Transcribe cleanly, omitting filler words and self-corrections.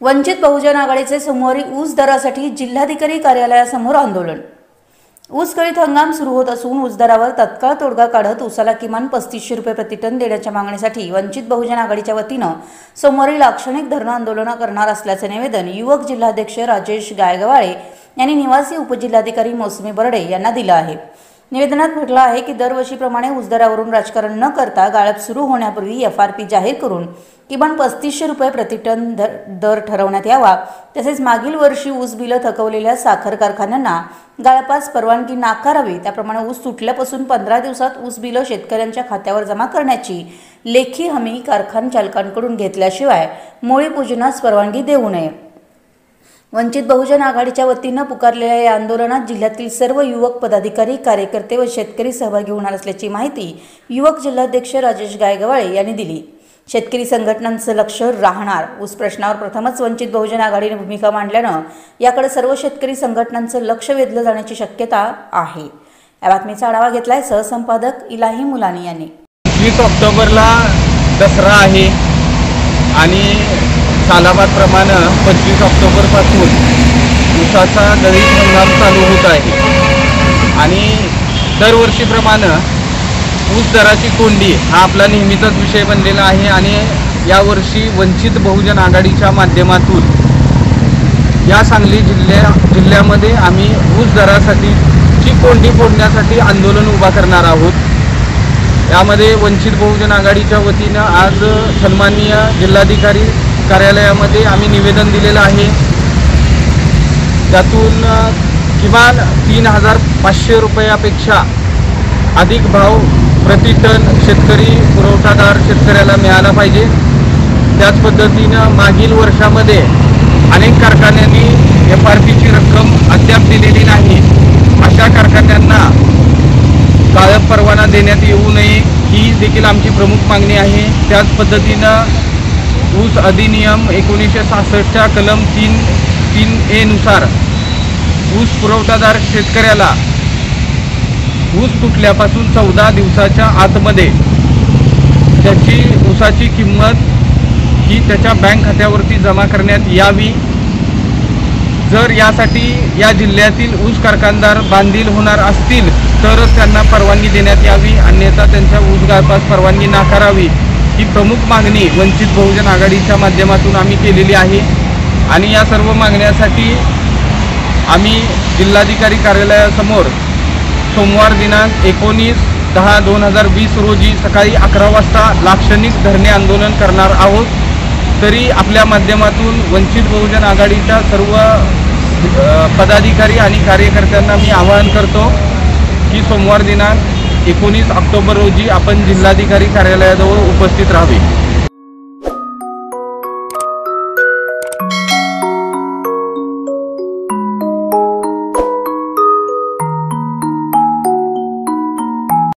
वंचित बहुजन आघाडीचे सोमवारी ऊस दरासाठी जिल्हाधिकारी कार्यालयासमोर आंदोलन। ऊस खरीद हंगाम सुरू होत असून ऊस दरावर तत्काळ तोडगा काढत ऊसाला किमान 3500 रुपये प्रति टन देण्याच्या मागणीसाठी वंचित बहुजन आघाडीच्या वतीनं सोमवारी लाक्षणिक धरणं आंदोलन करणार असल्याचे निवेदन युवक जिल्हाध्यक्ष राजेश गायगवाळे यांनी निवासी उपजिल्हाधिकारी मौसमी बर्डे यांना दिलं आहे। निवेदनात म्हटलं आहे की दरवर्षीप्रमाणे ऊस दरावरून राजकारण न करता गाळप सुरू होण्यापूर्वी FRP जाहीर करून किमान 3500 रुपये प्रति टन दर ठरवण्यात यावा। तसेच मागील वर्षी ऊस बिलं थकवलेल्या साखर कारखान्यांना गाळपास परवानगी नाकारावी। त्याप्रमाणे ऊस तुटल्यापासून 15 दिवसात ऊस बिलं शेतकऱ्यांच्या खात्यावर जमा करण्याची लेखी हमी कारखान चालकांकडून घेतल्याशिवाय मोळी पूजनास परवानगी देऊ नये। वंचित बहुजन आघाडीच्या वतीनं पुकारलेल्या या आंदोलनात जिल्ह्यातील सर्व युवक पदाधिकारी कार्यकर्ते व शेतकरी सहभागी होणार असल्याची माहिती युवक जिल्हाध्यक्ष राजेश गायगवाळे यांनी दिली। शेतकरी संघटनांचं लक्ष राहणार ऊस प्रश्नावर प्रथमच वंचित बहुजन आघाडीने भूमिका मांडल्यानं याकडे सर्व शेतकरी संघटनांचं लक्ष वेधलं जाण्याची शक्यता आहे। या बातमीचा आढावा घेतलाय सहसंपादक इलाही मुलानी यांनी। 20 ऑक्टोबरला दसरा आहे आणि सालाबादप्रमाणे 25 ऑक्टोबरपासून ऊसाचा गळीत हंगाम चालू होत आहे आणि दरवर्षीप्रमाणे ऊस दराची कोंडी हा आपला नेहमीचाच विषय बनलेला आहे आणि यावर्षी वंचित बहुजन आघाडीच्या माध्यमातून या सांगली जिल्ह्यामध्ये आम्ही ऊस दरासाठीची कोंडी फोडण्यासाठी आंदोलन उभा करणार आहोत। यामध्ये वंचित बहुजन आघाडीच्या वतीनं आज सन्माननीय जिल्हाधिकारी कार्यालयामध्ये आम्ही निवेदन दिलेलं आहे। त्यातून किमान 3500 रुपयापेक्षा अधिक भाव प्रति टन शेतकरी पुरवठादार शेतकऱ्याला मिळाला पाहिजे। त्याच पद्धतीनं मागील वर्षामध्ये अनेक कारखान्यांनी FRPची रक्कम अद्याप दिलेली नाही। अशा कारखान्यांना गाळप परवाना देण्यात येऊ नये ही देखील आमची प्रमुख मागणी आहे। त्याच पद्धतीनं ऊस अधिनियम 1966च्या कलम 3A नुसार ऊस पुरवठादार शेतकऱ्याला ऊस तुटल्यापासून 14 दिवसाच्या आतमध्ये त्याची ऊसाची किंमत ही त्याच्या बँक खात्यावरती जमा करण्यात यावी। जर यासाठी या जिल्ह्यातील ऊस कारखानदार बांधील होणार असतील तरच त्यांना परवानगी देण्यात यावी, अन्यथा त्यांच्या ऊस गाळपास परवानगी नाकारावी ही प्रमुख मागणी वंचित बहुजन आघाडीच्या माध्यमातून आम्ही केलेली आहे। आणि या सर्व मागण्यासाठी आम्ही जिल्हाधिकारी कार्यालयासमोर सोमवार दिनांक 19/10/2020 रोजी सकाळी 11 वाजता लाक्षणिक धरणे आंदोलन करणार आहोत। तरी आपल्या माध्यमातून वंचित बहुजन आघाडीच्या सर्व पदाधिकारी आणि कार्यकर्त्यांना मी आवाहन करतो की सोमवार दिनांक 19 ऑक्टोबर रोजी आपण जिल्हाधिकारी कार्यालयाजवळ उपस्थित राहावे।